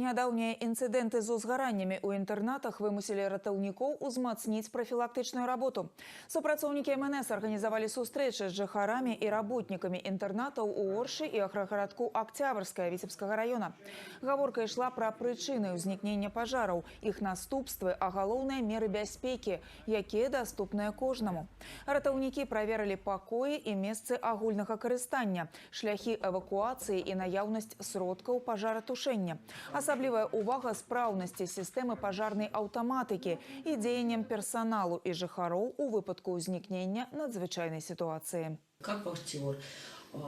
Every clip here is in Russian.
Нядаўнія інцыдэнты з узгараннямі ў інтэрнатах вымусілі ратаўнікоў узмацніць прафілактычную работу. Супрацоўнікі МНС арганізавалі сустрэчы з жыхарамі і работнікамі інтэрнатаў у Оршы і аграгарадку Октябрьская Віцебскага района. Гаворка ішла пра прычыны ўзнікнення пажараў, іх наступствы, а галоўныя меры бяспекі, якія даступныя кожнаму. Ратаўнікі праверылі пакоі і месцы агульнага карыстання, шляхі эвакуацыі і наяўнасць сродкаў пажаратушэння. Асаблівая увага спраўнасці сістэмы пажарнай аўтаматыкі і дзеяннем персаналу і жыхароў у выпадку ўзнікнення надзвычайнай ситуации. Как вахтер,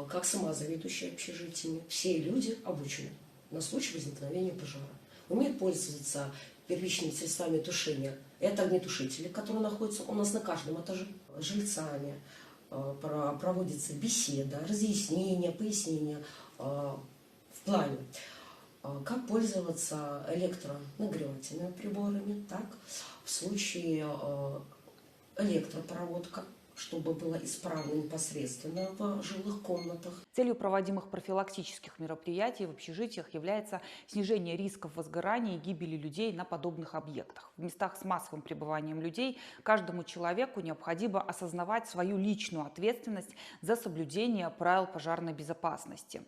как самозаведующие общежитиями, все люди обучены на случай возникновения пожара. Умеют пользоваться первичными средствами тушения. Это огнетушители, которые находятся у нас на каждом этаже, жильцами. Проводится беседа, разъяснение, пояснение в плане, как пользоваться электронагревательными приборами, так, в случае электропроводка, чтобы было исправно непосредственно в жилых комнатах. Целью проводимых профилактических мероприятий в общежитиях является снижение рисков возгорания и гибели людей на подобных объектах. В местах с массовым пребыванием людей каждому человеку необходимо осознавать свою личную ответственность за соблюдение правил пожарной безопасности.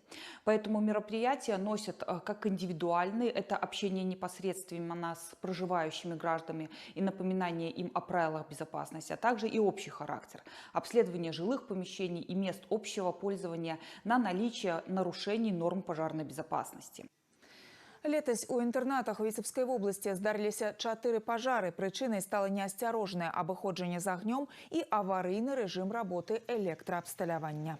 Поэтому мероприятия носят как индивидуальные, это общение непосредственно с проживающими гражданами и напоминание им о правилах безопасности, а также и общий характер. Обследование жилых помещений и мест общего пользования на наличие нарушений норм пожарной безопасности. Летась у інтэрнатах у Віцебскай вобласці здарыліся 4 пажары. Прычынай стала неасцярожнае абыходжанне з агнём і аварыйны рэжым работы электраабсталявання.